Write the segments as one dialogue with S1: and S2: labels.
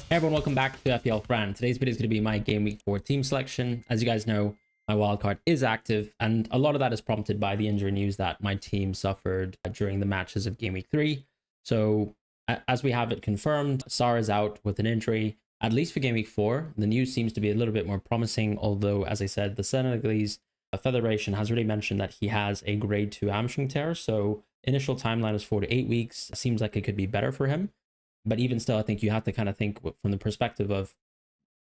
S1: Hey everyone, welcome back to FPL Fran. Today's video is going to be my Game Week 4 team selection. As you guys know, my wildcard is active, and a lot of that is prompted by the injury news that my team suffered during the matches of Game Week 3. So, as we have it confirmed, Sar is out with an injury, at least for Game Week 4. The news seems to be a little bit more promising, although, as I said, the Senegalese Federation has already mentioned that he has a grade 2 hamstring tear, so initial timeline is 4 to 8 weeks. Seems like it could be better for him. But even still, I think you have to kind of think from the perspective of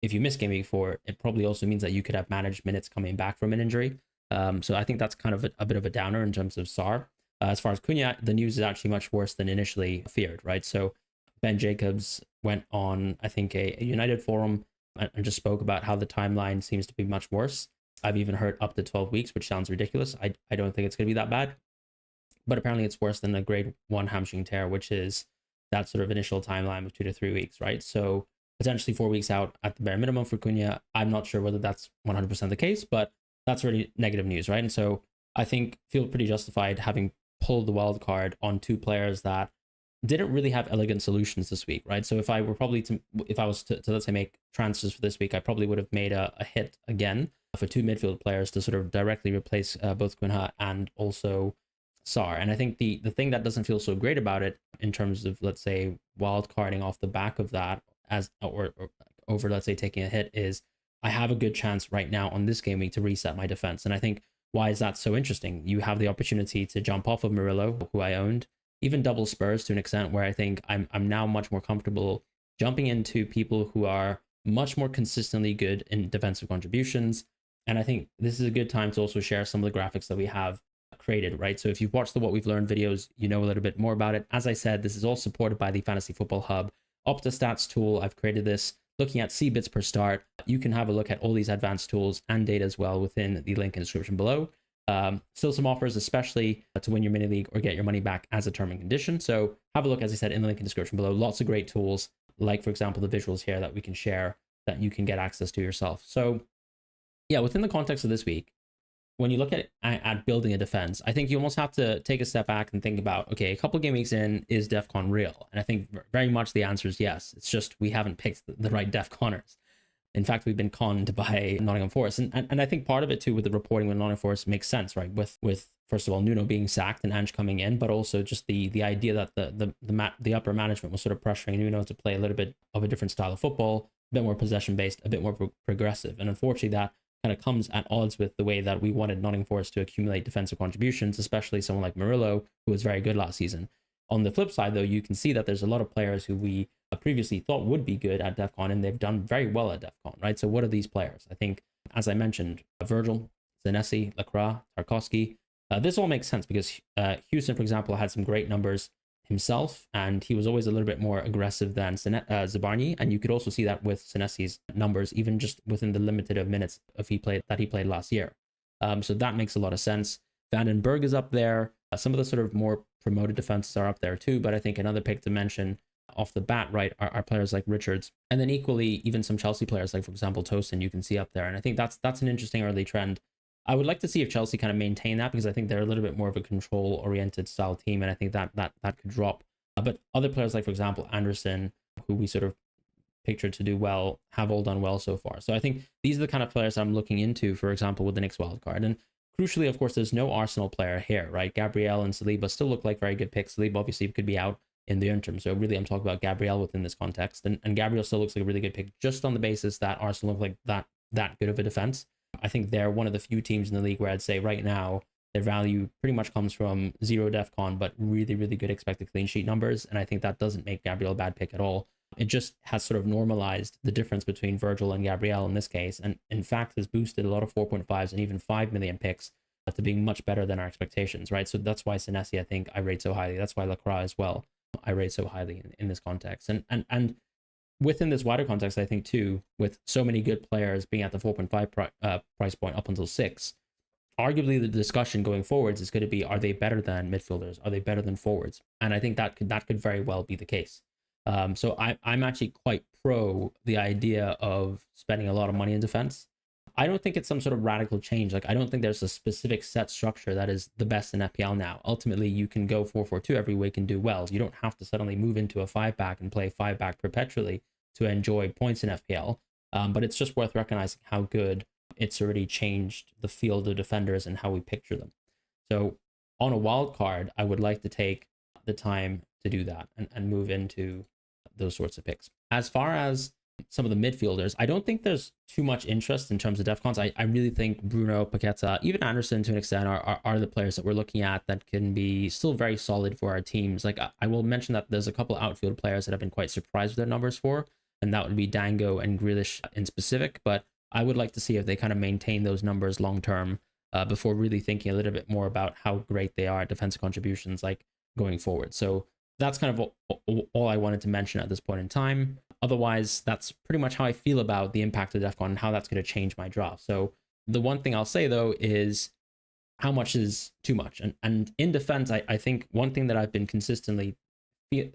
S1: if you miss Game Week 4, it probably also means that you could have managed minutes coming back from an injury. So I think that's kind of a bit of a downer in terms of Sar. As far as Cunha, the news is actually much worse than initially feared, right? So Ben Jacobs went on, I think, a United forum and just spoke about how the timeline seems to be much worse. I've even heard up to 12 weeks, which sounds ridiculous. I don't think it's going to be that bad. But apparently it's worse than the grade 1 hamstring tear, which is that sort of initial timeline of 2 to 3 weeks, right? So potentially 4 weeks out at the bare minimum for Cunha. I'm not sure whether that's 100% the case, but that's already negative news, right? And so I think feel pretty justified having pulled the wild card on two players that didn't really have elegant solutions this week, right? So if I was to let's say make transfers for this week, I probably would have made a hit again for two midfield players to sort of directly replace both Cunha and also Sar. And I think the thing that doesn't feel so great about it in terms of, let's say, wild carding off the back of that or over, let's say, taking a hit is I have a good chance right now on this game week to reset my defense. And I think why is that so interesting? You have the opportunity to jump off of Murillo, who I owned, even double Spurs to an extent where I think I'm now much more comfortable jumping into people who are much more consistently good in defensive contributions. And I think this is a good time to also share some of the graphics that we have created, right? So if you've watched the What We've Learned videos, you know a little bit more about it. As I said, this is all supported by the Fantasy Football Hub OptaStats tool. I've created this looking at CBits per start. You can have a look at all these advanced tools and data as well within the link in the description below. Still some offers, especially to win your mini league or get your money back as a term and condition. So have a look, as I said, in the link in the description below. Lots of great tools, like for example, the visuals here that we can share that you can get access to yourself. So yeah, within the context of this week, when you look at building a defense, I think you almost have to take a step back and think about, okay, a couple game weeks in, is DEFCON real? And I think very much the answer is yes. It's just we haven't picked the right DEFCONers. In fact, we've been conned by Nottingham Forest. And I think part of it too with the reporting with Nottingham Forest makes sense, right? With first of all, Nuno being sacked and Ange coming in, but also just the idea that the upper management was sort of pressuring Nuno to play a little bit of a different style of football, a bit more possession based, a bit more progressive. And unfortunately that kind of comes at odds with the way that we wanted Nottingham Forest to accumulate defensive contributions, especially someone like Murillo, who was very good last season. On the flip side, though, you can see that there's a lot of players who we previously thought would be good at DEFCON, and they've done very well at DEFCON, right? So what are these players? I think, as I mentioned, Virgil, Senesi, Lacroix, Tarkowski. This all makes sense because Houston, for example, had some great numbers himself, and he was always a little bit more aggressive than Zabarnyi, and you could also see that with Senesi's numbers, even just within the limited of minutes he played last year. So that makes a lot of sense. Vandenberg is up there. Some of the sort of more promoted defenses are up there too, but I think another pick to mention off the bat, right, are players like Richards, and then equally even some Chelsea players like, for example, Tosin, you can see up there, and I think that's an interesting early trend. I would like to see if Chelsea kind of maintain that, because I think they're a little bit more of a control-oriented style team, and I think that could drop. But other players like, for example, Anderson, who we sort of pictured to do well, have all done well so far. So I think these are the kind of players I'm looking into, for example, with the next wildcard. And crucially, of course, there's no Arsenal player here, right? Gabriel and Saliba still look like very good picks. Saliba obviously could be out in the interim. So really, I'm talking about Gabriel within this context. And Gabriel still looks like a really good pick, just on the basis that Arsenal look like that good of a defense. I think they're one of the few teams in the league where I'd say right now their value pretty much comes from zero DEFCON, but really, really good expected clean sheet numbers. And I think that doesn't make Gabriel a bad pick at all. It just has sort of normalized the difference between Virgil and Gabriel in this case. And in fact, has boosted a lot of 4.5s and even 5 million picks to being much better than our expectations, right? So that's why Senesi, I think, I rate so highly. That's why Lacroix as well, I rate so highly in this context. And within this wider context, I think too, with so many good players being at the 4.5 price point up until 6, arguably the discussion going forwards is going to be, are they better than midfielders? Are they better than forwards? And I think that could very well be the case. So I'm actually quite pro the idea of spending a lot of money in defense. I don't think it's some sort of radical change. Like, I don't think there's a specific set structure that is the best in FPL now. Ultimately, you can go 4-4-2 every week and do well. You don't have to suddenly move into a 5-back and play 5-back perpetually. to enjoy points in FPL, but it's just worth recognizing how good it's already changed the field of defenders and how we picture them. So on a wild card, I would like to take the time to do that and move into those sorts of picks. As far as some of the midfielders, I don't think there's too much interest in terms of DEFCONs. I really think Bruno, Paqueta, even Anderson to an extent are the players that we're looking at that can be still very solid for our teams. Like I will mention that there's a couple outfield players that have been quite surprised with their numbers for, and that would be Dango and Grealish in specific. But I would like to see if they kind of maintain those numbers long term before really thinking a little bit more about how great they are at defensive contributions like going forward. So that's kind of all I wanted to mention at this point in time. Otherwise, that's pretty much how I feel about the impact of DEFCON and how that's going to change my draft. So the one thing I'll say, though, is how much is too much. And in defense, I think one thing that I've been consistently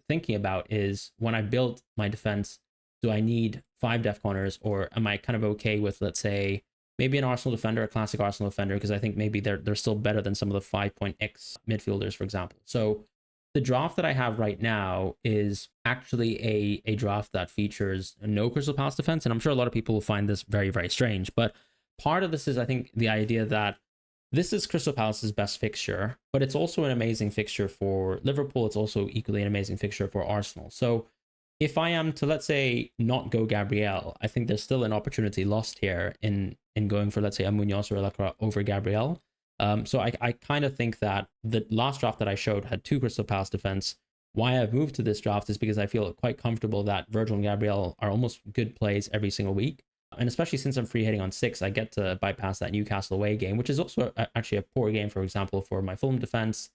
S1: thinking about is when I build my defense, do I need 5 DEFCONers, or am I kind of okay with, let's say, maybe an Arsenal defender, a classic Arsenal defender, because I think maybe they're still better than some of the 5.x midfielders, for example. So the draft that I have right now is actually a draft that features no Crystal Palace defense, and I'm sure a lot of people will find this very, very strange. But part of this is, I think, the idea that this is Crystal Palace's best fixture, but it's also an amazing fixture for Liverpool. It's also equally an amazing fixture for Arsenal. So if I am to, let's say, not go Gabriel, I think there's still an opportunity lost here in going for, let's say, a Munoz or a Lacroix over Gabriel. So I kind of think that the last draft that I showed had 2 Crystal Palace defense. Why I've moved to this draft is because I feel quite comfortable that Virgil and Gabriel are almost good plays every single week. And especially since I'm free hitting on 6, I get to bypass that Newcastle away game, which is also actually a poor game, for example, for my Fulham defense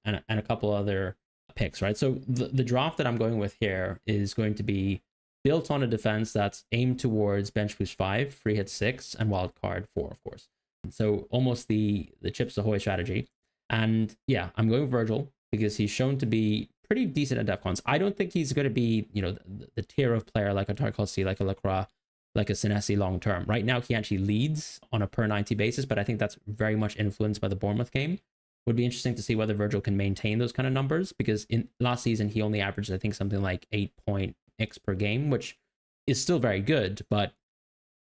S1: and a couple other picks, right? So the draft that I'm going with here is going to be built on a defense that's aimed towards bench boost 5, free hit 6, and wildcard 4, of course. So almost the Chips Ahoy strategy. And yeah, I'm going with Virgil because he's shown to be pretty decent at DEFCONs. I don't think he's going to be, the tier of player like a Tarkovsky, like a Lacroix, like a Senesi long term. Right now, he actually leads on a per 90 basis, but I think that's very much influenced by the Bournemouth game. Would be interesting to see whether Virgil can maintain those kind of numbers, because in last season, he only averaged, I think, something like 8.x per game, which is still very good, but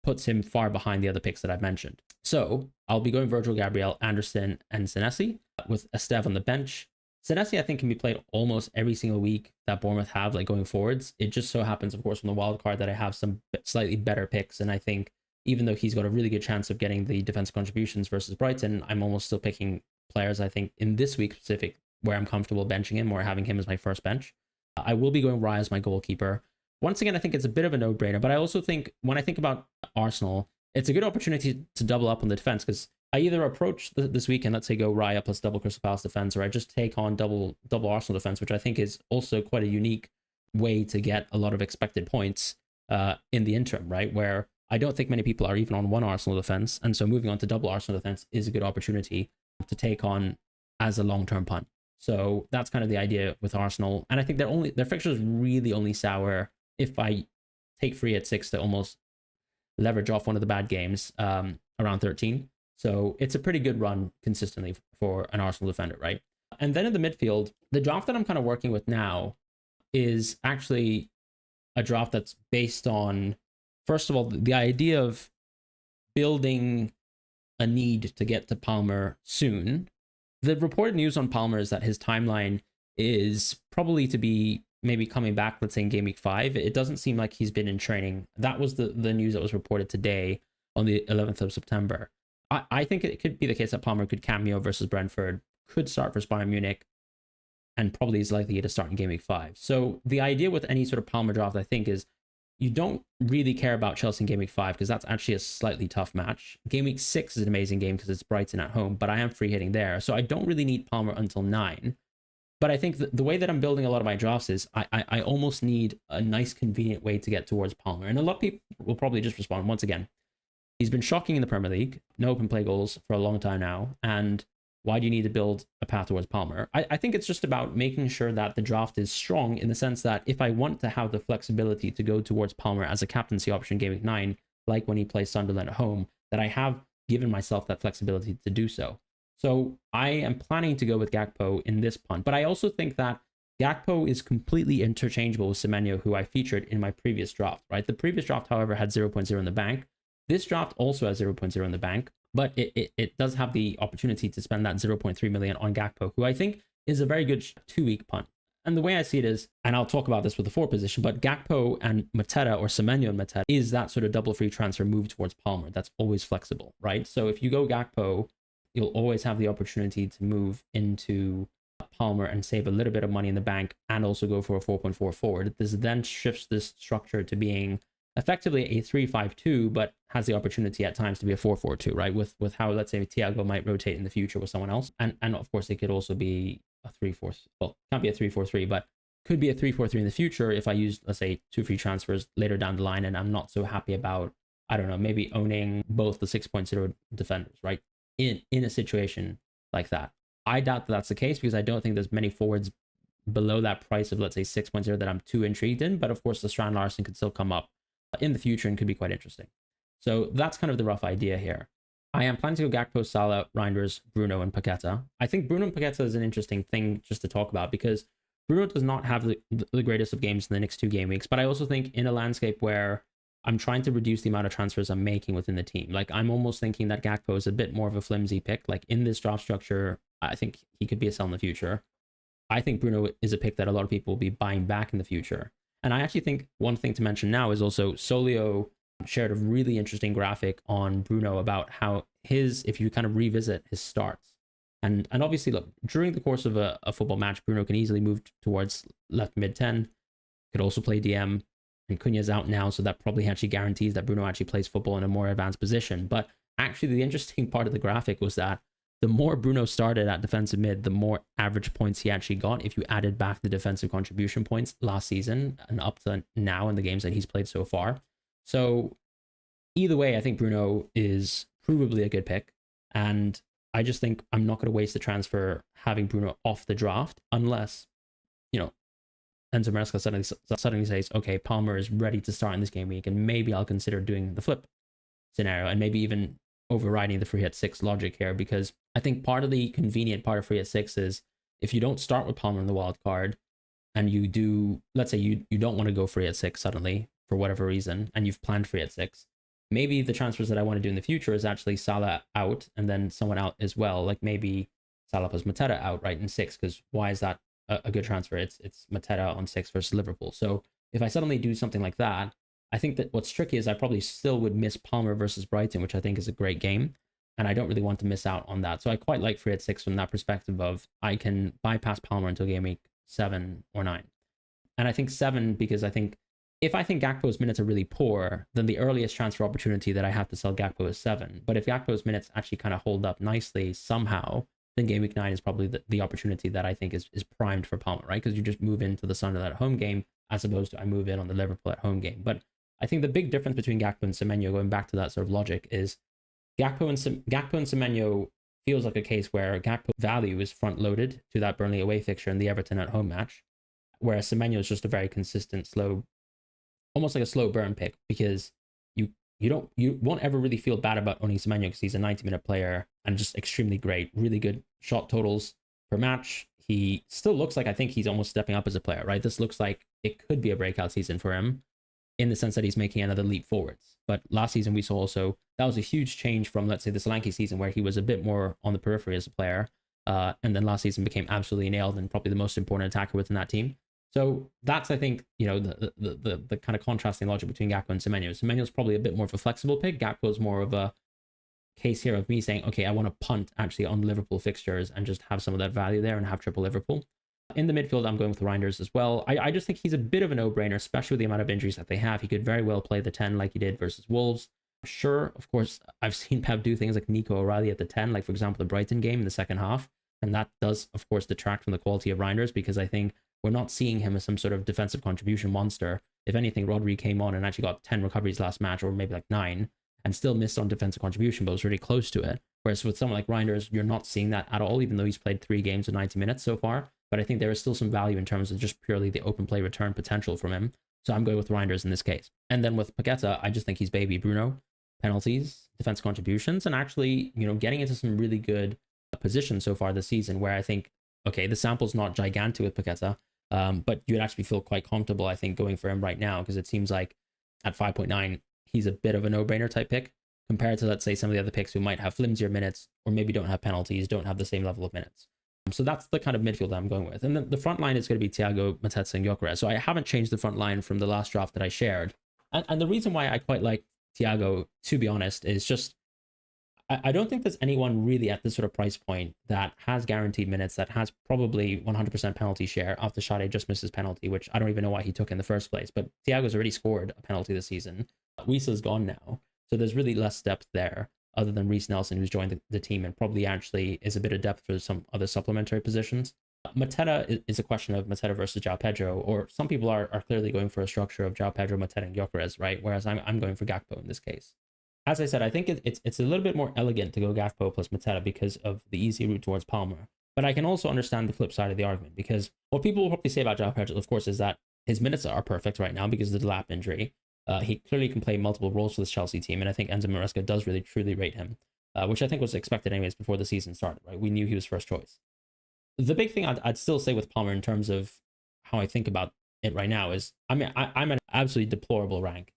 S1: puts him far behind the other picks that I've mentioned. So I'll be going Virgil, Gabriel, Anderson, and Senesi with Esteve on the bench. Senesi, I think, can be played almost every single week that Bournemouth have, like going forwards. It just so happens, of course, from the wild card that I have some slightly better picks. And I think even though he's got a really good chance of getting the defensive contributions versus Brighton, I'm almost still picking players, I think, in this week specific, where I'm comfortable benching him or having him as my first bench. I will be going Raya as my goalkeeper. Once again, I think it's a bit of a no-brainer, but I also think when I think about Arsenal, it's a good opportunity to double up on the defense, because I either approach this weekend, let's say go Raya plus double Crystal Palace defense, or I just take on double Arsenal defense, which I think is also quite a unique way to get a lot of expected points in the interim, right? Where I don't think many people are even on one Arsenal defense, and so moving on to double Arsenal defense is a good opportunity to take on as a long-term punt. So that's kind of the idea with Arsenal, and I think their fixtures really only sour if I take free at 6 to almost leverage off one of the bad games around 13. So it's a pretty good run consistently for an Arsenal defender, right? And then in the midfield, the draft that I'm kind of working with now is actually a draft that's based on, first of all, the idea of building a need to get to Palmer soon. The reported news on Palmer is that his timeline is probably to be maybe coming back, let's say in Game Week 5. It doesn't seem like he's been in training. That was the news that was reported today on the 11th of September. I think it could be the case that Palmer could cameo versus Brentford, could start versus Bayern Munich, and probably is likely to start in Game Week 5. So the idea with any sort of Palmer draft, I think, is you don't really care about Chelsea in Game Week 5 because that's actually a slightly tough match. Game Week 6 is an amazing game because it's Brighton at home, but I am free hitting there. So I don't really need Palmer until 9. But I think the way that I'm building a lot of my drafts is I almost need a nice, convenient way to get towards Palmer. And a lot of people will probably just respond, once again, he's been shocking in the Premier League, no open play goals for a long time now. And why do you need to build a path towards Palmer? I think it's just about making sure that the draft is strong in the sense that if I want to have the flexibility to go towards Palmer as a captaincy option Game Week 9, like when he plays Sunderland at home, that I have given myself that flexibility to do so. So I am planning to go with Gakpo in this punt, but I also think that Gakpo is completely interchangeable with Semenyo, who I featured in my previous draft, right? The previous draft, however, had 0.0 in the bank. This draft also has 0.0 in the bank, but it does have the opportunity to spend that 0.3 million on Gakpo, who I think is a very good 2-week punt. And the way I see it is, and I'll talk about this with the 4 position, but Gakpo and Mateta, or Semenyo and Mateta, is that sort of double free transfer move towards Palmer. That's always flexible, right? So if you go Gakpo, you'll always have the opportunity to move into Palmer and save a little bit of money in the bank and also go for a 4.4 forward. This then shifts this structure to being effectively a 3-5-2, but has the opportunity at times to be a 4-4-2, right? With how, let's say, Thiago might rotate in the future with someone else. And of course, it could also be a 3-4, well, can't be a 3-4-3, but could be a 3-4-3 in the future if I use, let's say, 2 free transfers later down the line and I'm not so happy about, I don't know, maybe owning both the 6.0 defenders, right? In a situation like that. I doubt that that's the case because I don't think there's many forwards below that price of, let's say, 6.0 that I'm too intrigued in. But of course, the Strand Larson could still come up in the future and could be quite interesting. So that's kind of the rough idea here. I am planning to go Gakpo, Salah, Reinders, Bruno, and Paqueta. I think Bruno and Paqueta is an interesting thing just to talk about because Bruno does not have the greatest of games in the next 2 game weeks. But I also think in a landscape where I'm trying to reduce the amount of transfers I'm making within the team, like I'm almost thinking that Gakpo is a bit more of a flimsy pick. Like in this draft structure, I think he could be a sell in the future. I think Bruno is a pick that a lot of people will be buying back in the future. And I actually think one thing to mention now is also Solio shared a really interesting graphic on Bruno about how his, if you kind of revisit his starts, and obviously look, during the course of a football match, Bruno can easily move towards left mid 10, could also play DM, and Cunha's out now, so that probably actually guarantees that Bruno actually plays football in a more advanced position. But actually the interesting part of the graphic was that the more Bruno started at defensive mid, the more average points he actually got if you added back the defensive contribution points last season and up to now in the games that he's played so far. So either way, I think Bruno is provably a good pick. And I just think I'm not going to waste the transfer having Bruno off the draft unless, you know, Enzo Maresca suddenly says, okay, Palmer is ready to start in this game week, and maybe I'll consider doing the flip scenario and maybe even overriding the free at 6 logic here, because I think part of the convenient part of free at 6 is if you don't start with Palmer in the wild card and you do, let's say you don't want to go free at 6 suddenly for whatever reason, and you've planned free at 6, maybe the transfers that I want to do in the future is actually Salah out and then someone out as well, like maybe Salah plus Mateta out, right, in 6, because why is that a good transfer? It's Mateta on 6 versus Liverpool. So if I suddenly do something like that, I think that what's tricky is I probably still would miss Palmer versus Brighton, which I think is a great game, and I don't really want to miss out on that. So I quite like free at 6 from that perspective of I can bypass Palmer until game week 7 or 9. And I think 7 because I think if I think Gakpo's minutes are really poor, then the earliest transfer opportunity that I have to sell Gakpo is 7. But if Gakpo's minutes actually kind of hold up nicely somehow, then game week 9 is probably the opportunity that I think is primed for Palmer, right? Because you just move into the Sunderland at home game as opposed to I move in on the Liverpool at home game. But I think the big difference between Gakpo and Semenyo, going back to that sort of logic, is Gakpo and Semenyo feels like a case where Gakpo value is front loaded to that Burnley away fixture and the Everton at home match, whereas Semenyo is just a very consistent, slow, almost like a slow burn pick, because you won't ever really feel bad about owning Semenyo because he's a 90-minute player and just extremely great, really good shot totals per match. He still looks like I think he's almost stepping up as a player, right? This looks like it could be a breakout season for him in the sense that he's making another leap forwards. But last season we saw also that was a huge change from, let's say, the Solanke season where he was a bit more on the periphery as a player. And then last season became absolutely nailed and probably the most important attacker within that team. So that's, I think, you know, the kind of contrasting logic between Gakpo and Semenyo. Semenyo's probably a bit more of a flexible pick. Gakpo's more of a case here of me saying, okay, I want to punt actually on Liverpool fixtures and just have some of that value there and have triple Liverpool. In the midfield, I'm going with Reinders as well. I just think he's a bit of a no-brainer, especially with the amount of injuries that they have. He could very well play the 10 like he did versus Wolves. Sure, of course, I've seen Pep do things like Nico O'Reilly at the 10, like, for example, the Brighton game in the second half. And that does, of course, detract from the quality of Reinders because I think we're not seeing him as some sort of defensive contribution monster. If anything, Rodri came on and actually got 10 recoveries last match, or maybe like 9, and still missed on defensive contribution, but was really close to it. Whereas with someone like Reinders, you're not seeing that at all, even though he's played 3 games of 90 minutes so far. But I think there is still some value in terms of just purely the open play return potential from him. So I'm going with Reinders in this case. And then with Paqueta, I just think he's baby Bruno. Penalties, defensive contributions, and actually, you know, getting into some really good positions so far this season where I think, okay, the sample's not gigantic with Paqueta, But you'd actually feel quite comfortable, I think, going for him right now, because it seems like at 5.9, he's a bit of a no-brainer type pick compared to, let's say, some of the other picks who might have flimsier minutes or maybe don't have penalties, don't have the same level of minutes. So that's the kind of midfield I'm going with. And the front line is going to be Thiago, Mateta, and Gyökeres. So I haven't changed the front line from the last draft that I shared. And the reason why I quite like Thiago, to be honest, is just I don't think there's anyone really at this sort of price point that has guaranteed minutes, that has probably 100% penalty share after Sade just missed his penalty, which I don't even know why he took in the first place. But Thiago's already scored a penalty this season. Wisa's gone now. So there's really less depth there other than Reece Nelson, who's joined the team and probably actually is a bit of depth for some other supplementary positions. Mateta is a question of Mateta versus João Pedro, or some people are clearly going for a structure of João Pedro, Mateta, and Gyökeres, right? Whereas I'm going for Gakpo in this case. As I said, I think it's a little bit more elegant to go Gakpo plus Mateta because of the easy route towards Palmer. But I can also understand the flip side of the argument, because what people will probably say about João Pedro, of course, is that his minutes are perfect right now because of the lap injury. He clearly can play multiple roles for this Chelsea team, and I think Enzo Maresca does really truly rate him, which I think was expected anyways before the season started, right? We knew he was first choice. The big thing I'd still say with Palmer in terms of how I think about it right now is, I'm an absolutely deplorable rank.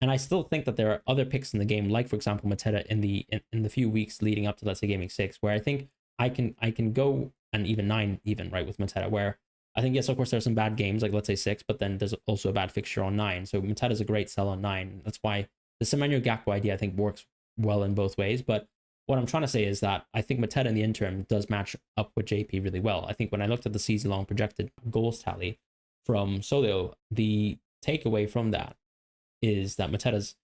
S1: And I still think that there are other picks in the game, like, for example, Mateta in the few weeks leading up to, let's say, Gameweek 6, where I think I can go, and even 9 even, right, with Mateta, where I think, yes, of course, there's some bad games, like, let's say 6, but then there's also a bad fixture on 9. So Mateta's a great sell on 9. That's why the Semenyo Gakpo idea, I think, works well in both ways. But what I'm trying to say is that I think Mateta in the interim does match up with JP really well. I think when I looked at the season-long projected goals tally from Solio, the takeaway from that is that Mateta's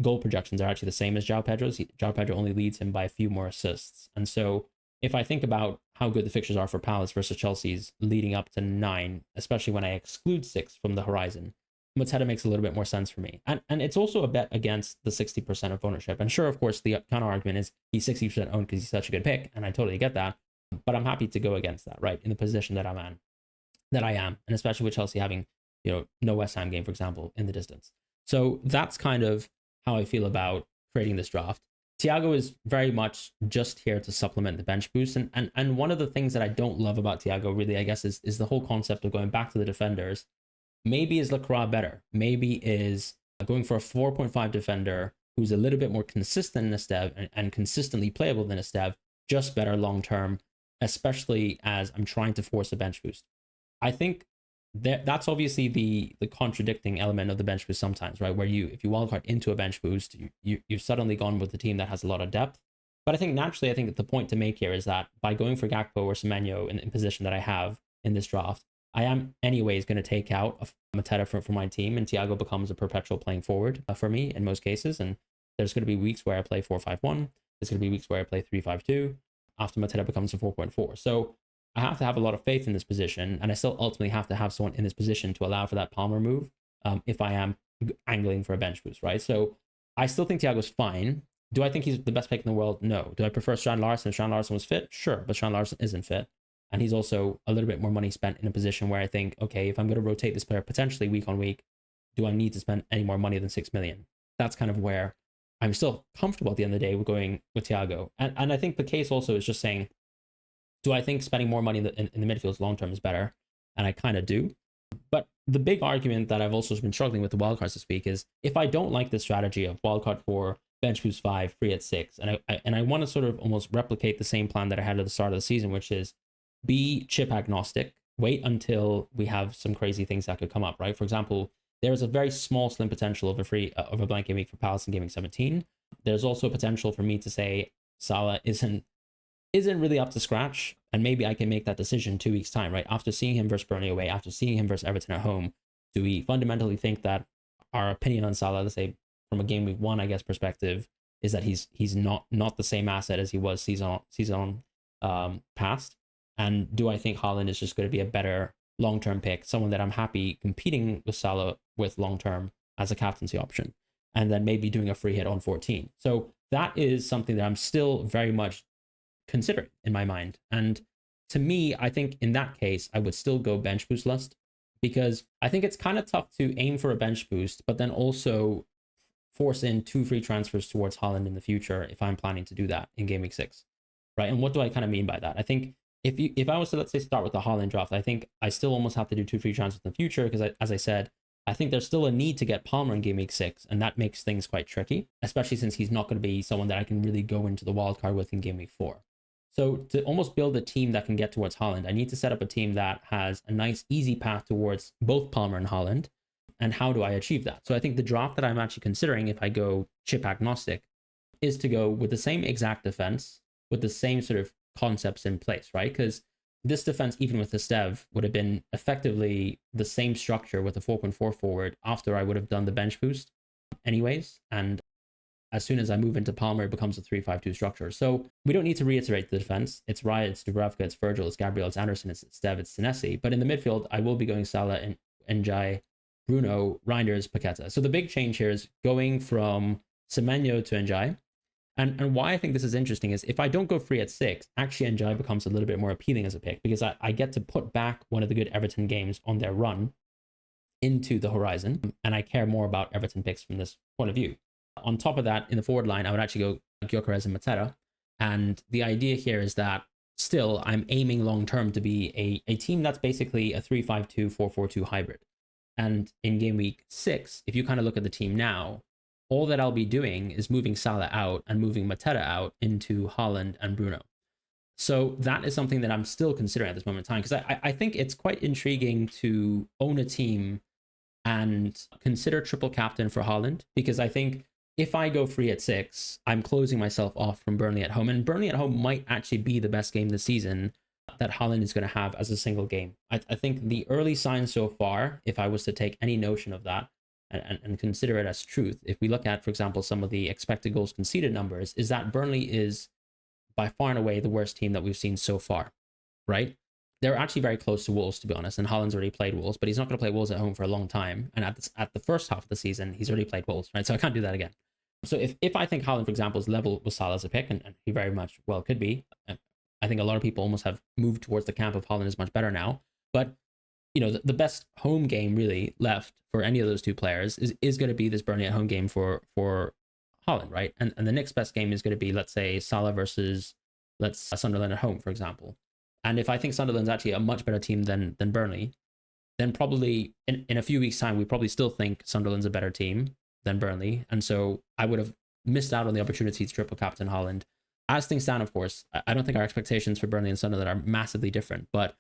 S1: goal projections are actually the same as João Pedro's. João Pedro only leads him by a few more assists. And so if I think about how good the fixtures are for Palace versus Chelsea's leading up to 9, especially when I exclude 6 from the horizon, Mateta makes a little bit more sense for me. And it's also a bet against the 60% of ownership. And sure, of course, the counter argument is he's 60% owned because he's such a good pick, and I totally get that. But I'm happy to go against that, right? In the position that I am, and especially with Chelsea having, no West Ham game, for example, in the distance. So that's kind of how I feel about creating this draft. Thiago is very much just here to supplement the bench boost. And one of the things that I don't love about Thiago, really, I guess, is the whole concept of going back to the defenders. Maybe is Lacroix better? Maybe is going for a 4.5 defender who's a little bit more consistent in Estev and consistently playable than Estev just better long term, especially as I'm trying to force a bench boost. I think that's obviously the contradicting element of the bench boost sometimes, right? Where if you wildcard into a bench boost, you've suddenly gone with the team that has a lot of depth. But I think naturally, I think the point to make here is that by going for Gakpo or Semenyo in position that I have in this draft, I am anyways going to take out a Mateta for my team, and Thiago becomes a perpetual playing forward for me in most cases. And there's going to be weeks where I play 4-5-1. There's going to be weeks where I play 3-5-2 after Mateta becomes a 4.4. So I have to have a lot of faith in this position, and I still ultimately have to have someone in this position to allow for that Palmer move if I am angling for a bench boost, right? So I still think Thiago's fine. Do I think he's the best pick in the world? No. Do I prefer Strand Larsen if Strand Larsen was fit? Sure, but Strand Larsen isn't fit. And he's also a little bit more money spent in a position where I think, okay, if I'm going to rotate this player potentially week on week, do I need to spend any more money than 6 million? That's kind of where I'm still comfortable at the end of the day with going with Thiago. And I think the case also is just saying, do I think spending more money in the midfield long term is better? And I kind of do. But the big argument that I've also been struggling with the wildcards this week is if I don't like the strategy of wildcard 4, bench boost 5, free at 6, and I want to sort of almost replicate the same plan that I had at the start of the season, which is be chip agnostic, wait until we have some crazy things that could come up, right? For example, there's a very small slim potential of a blank game week for Palace in Gameweek 17. There's also a potential for me to say Salah isn't really up to scratch, and maybe I can make that decision 2 weeks time, right? After seeing him versus Burnley away, after seeing him versus Everton at home, do we fundamentally think that our opinion on Salah, let's say from a Gameweek 1, I guess, perspective, is that he's not the same asset as he was season past? And do I think Haaland is just going to be a better long-term pick, someone that I'm happy competing with Salah with long-term as a captaincy option, and then maybe doing a free hit on 14? So that is something that I'm still very much considering in my mind. And to me, I think in that case, I would still go bench boost list, because I think it's kind of tough to aim for a bench boost, but then also force in 2 free transfers towards Haaland in the future if I'm planning to do that in Game Week 6, right? And what do I kind of mean by that? I think if I was to, let's say, start with the Haaland draft, I think I still almost have to do 2 free transfers in the future because, as I said, I think there's still a need to get Palmer in game week 6, and that makes things quite tricky, especially since he's not going to be someone that I can really go into the wildcard with in game week 4. So to almost build a team that can get towards Haaland, I need to set up a team that has a nice, easy path towards both Palmer and Haaland. And how do I achieve that? So I think the draft that I'm actually considering, if I go chip agnostic, is to go with the same exact defense, with the same sort of concepts in place, right? Because this defense, even with the Stev, would have been effectively the same structure with a 4.4 forward after I would have done the bench boost anyways. And as soon as I move into Palmer, it becomes a 3-5-2 structure. So we don't need to reiterate the defense. It's Raya, it's Dubravka, it's Virgil, it's Gabriel, it's Anderson, it's Stev, it's Senesi. But in the midfield, I will be going Salah and Njai, Bruno, Reinders, Paqueta. So the big change here is going from Semenyo to Njai. And why I think this is interesting is if I don't go free at 6, actually Njai becomes a little bit more appealing as a pick because I get to put back one of the good Everton games on their run into the horizon. And I care more about Everton picks from this point of view. On top of that, in the forward line, I would actually go Gyökeres and Mateta. And the idea here is that still I'm aiming long-term to be a team that's basically a 3-5-2, 4-4-2 hybrid. And in game week 6, if you kind of look at the team now, all that I'll be doing is moving Salah out and moving Mateta out into Haaland and Bruno. So that is something that I'm still considering at this moment in time, because I think it's quite intriguing to own a team and consider triple captain for Haaland, because I think if I go free at 6, I'm closing myself off from Burnley at home, and Burnley at home might actually be the best game this season that Haaland is going to have as a single game. I think the early signs so far, if I was to take any notion of that, and consider it as truth, if we look at, for example, some of the expected goals conceded numbers, is that Burnley is by far and away the worst team that we've seen so far, right? They're actually very close to Wolves, to be honest, and Haaland's already played Wolves, but he's not going to play Wolves at home for a long time. And at the first half of the season, he's already played Wolves, right? So I can't do that again. So if I think Haaland, for example, is level with Salah as a pick, and he very much well could be, I think a lot of people almost have moved towards the camp of Haaland is much better now, but you know, the best home game really left for any of those two players is going to be this Burnley at home game for Haaland, right? And the next best game is going to be, let's say, Salah versus Sunderland at home, for example. And if I think Sunderland's actually a much better team than Burnley, then probably in a few weeks' time, we probably still think Sunderland's a better team than Burnley. And so I would have missed out on the opportunity to triple captain Haaland. As things stand, of course, I don't think our expectations for Burnley and Sunderland are massively different, but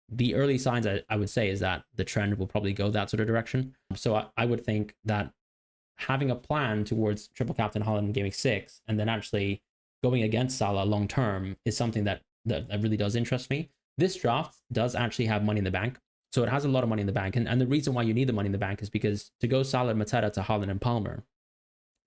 S1: the early signs I would say is that the trend will probably go that sort of direction. So I would think that having a plan towards triple captain Haaland in game week 6 and then actually going against Salah long term is something that really does interest me. This draft does actually have money in the bank. So it has a lot of money in the bank. And the reason why you need the money in the bank is because to go Salah, Mateta to Haaland and Palmer,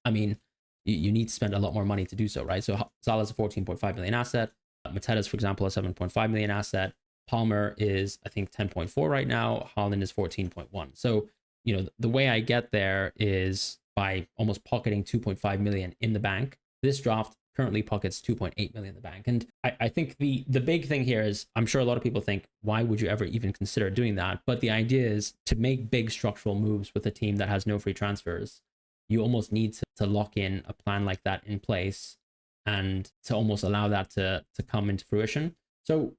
S1: I mean, you need to spend a lot more money to do so, right? So Salah's a 14.5 million asset. Mateta's, for example, a 7.5 million asset. Palmer is, I think, 10.4 right now. Haaland is 14.1. So, you know, the way I get there is by almost pocketing 2.5 million in the bank. This draft currently pockets 2.8 million in the bank. And I think the big thing here is, I'm sure a lot of people think, why would you ever even consider doing that? But the idea is to make big structural moves with a team that has no free transfers. You almost need to lock in a plan like that in place and to almost allow that to come into fruition. So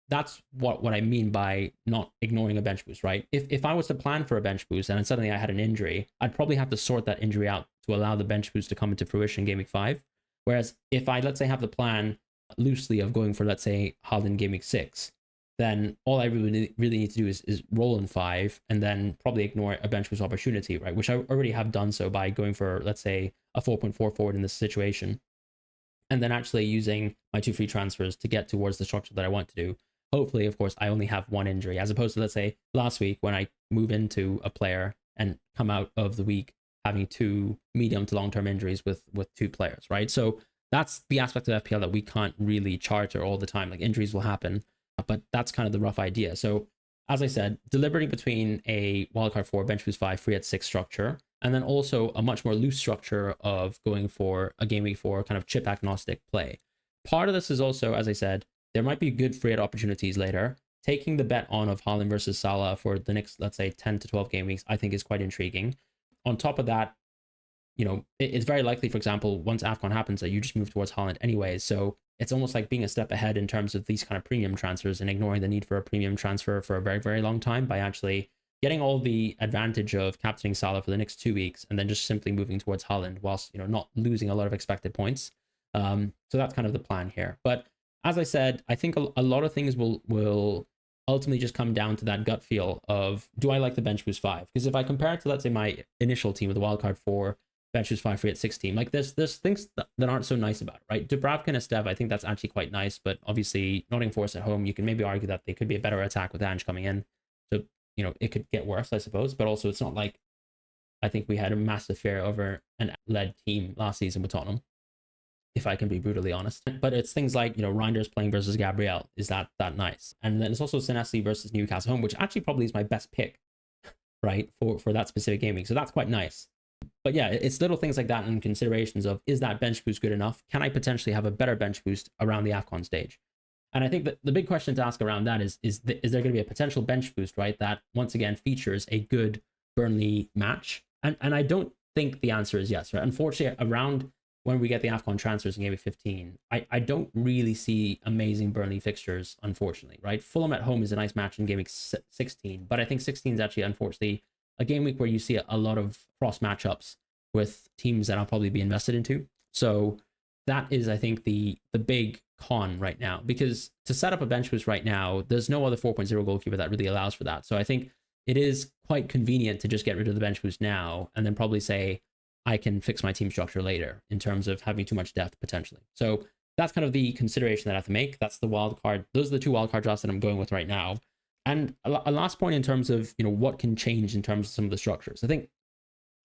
S1: that's what I mean by not ignoring a bench boost, right? If I was to plan for a bench boost and suddenly I had an injury, I'd probably have to sort that injury out to allow the bench boost to come into fruition in game week 5. Whereas if I, let's say, have the plan loosely of going for, let's say, Haaland game week 6, then all I really need to do is roll in 5 and then probably ignore a bench boost opportunity, right? Which I already have done so by going for, let's say, a 4.4 forward in this situation. And then actually using my 2 free transfers to get towards the structure that I want to do. Hopefully, of course, I only have one injury, as opposed to, let's say, last week when I move into a player and come out of the week having 2 medium to long-term injuries with 2 players, right? So that's the aspect of FPL that we can't really charter all the time. Like, injuries will happen, but that's kind of the rough idea. So as I said, deliberating between a wildcard 4, bench boost 5, free at 6 structure, and then also a much more loose structure of going for a game week 4 kind of chip agnostic play. Part of this is also, as I said, there might be good free hit opportunities later. Taking the bet on of Haaland versus Salah for the next, let's say, 10 to 12 game weeks, I think is quite intriguing. On top of that, you know, it's very likely, for example, once AFCON happens, that you just move towards Haaland anyway. So it's almost like being a step ahead in terms of these kind of premium transfers and ignoring the need for a premium transfer for a very, very long time by actually getting all the advantage of captaining Salah for the next 2 weeks and then just simply moving towards Haaland whilst, you know, not losing a lot of expected points. So that's kind of the plan here. But as I said, I think a lot of things will ultimately just come down to that gut feel of, do I like the bench boost 5? Because if I compare it to, let's say, my initial team with the wildcard 4, bench boost 5 free at 16, like there's things that aren't so nice about it, right? Dubravka and Esteve, I think that's actually quite nice, but obviously Nottingham Forest at home, you can maybe argue that they could be a better attack with Ange coming in. So, you know, it could get worse, I suppose, but also it's not like I think we had a massive fear over an led team last season with Tottenham, if I can be brutally honest. But it's things like, you know, Reinders playing versus Gabriel. Is that nice? And then it's also Senesi versus Newcastle home, which actually probably is my best pick, right, for that specific game week. So that's quite nice. But yeah, it's little things like that and considerations of, is that bench boost good enough? Can I potentially have a better bench boost around the AFCON stage? And I think that the big question to ask around that is there going to be a potential bench boost, right, that once again features a good Burnley match? And I don't think the answer is yes, right? Unfortunately, around when we get the AFCON transfers in Game Week 15, I don't really see amazing Burnley fixtures, unfortunately, right? Fulham at home is a nice match in Game Week 16, but I think 16 is actually, unfortunately, a game week where you see a lot of cross matchups with teams that I'll probably be invested into. So that is, I think, the big con right now, because to set up a bench boost right now, there's no other 4.0 goalkeeper that really allows for that. So I think it is quite convenient to just get rid of the bench boost now and then probably say, I can fix my team structure later in terms of having too much depth potentially. So that's kind of the consideration that I have to make. That's the wild card. Those are the 2 wild card drafts that I'm going with right now. And a last point in terms of, you know, what can change in terms of some of the structures. I think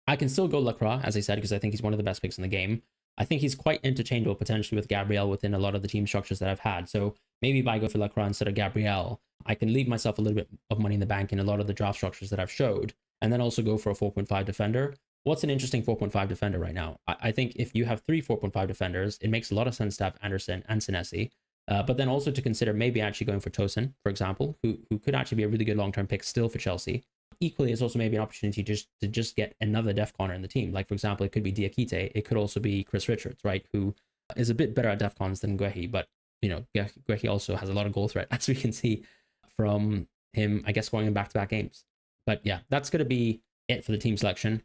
S1: I can still go Lacroix, as I said, because I think he's one of the best picks in the game. I think he's quite interchangeable potentially with Gabriel within a lot of the team structures that I've had. So maybe if I go for Lacroix instead of Gabriel, I can leave myself a little bit of money in the bank in a lot of the draft structures that I've showed, and then also go for a 4.5 defender. What's an interesting 4.5 defender right now? I think if you have 3 4.5 defenders, it makes a lot of sense to have Anderson and Senesi. But then also to consider maybe actually going for Tosin, for example, who could actually be a really good long-term pick still for Chelsea. Equally, it's also maybe an opportunity to just get another DEFCONer in the team. Like, for example, it could be Diakite. It could also be Chris Richards, right, who is a bit better at DEFCONs than Guehi. But, you know, Guehi also has a lot of goal threat, as we can see from him, I guess, going in back-to-back games. But yeah, that's going to be it for the team selection.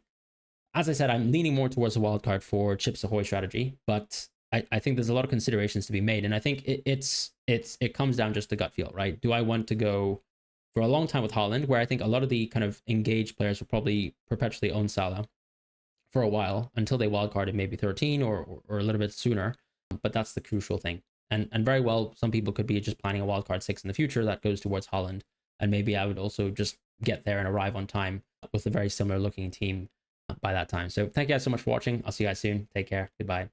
S1: As I said, I'm leaning more towards the wildcard for Chips Ahoy strategy, but I think there's a lot of considerations to be made. And I think it comes down just to gut feel, right? Do I want to go for a long time with Haaland, where I think a lot of the kind of engaged players will probably perpetually own Salah for a while until they wildcarded maybe 13 or a little bit sooner. But that's the crucial thing. And very well, some people could be just planning a wildcard 6 in the future that goes towards Haaland. And maybe I would also just get there and arrive on time with a very similar looking team by that time. So thank you guys so much for watching. I'll see you guys soon. Take care. Goodbye.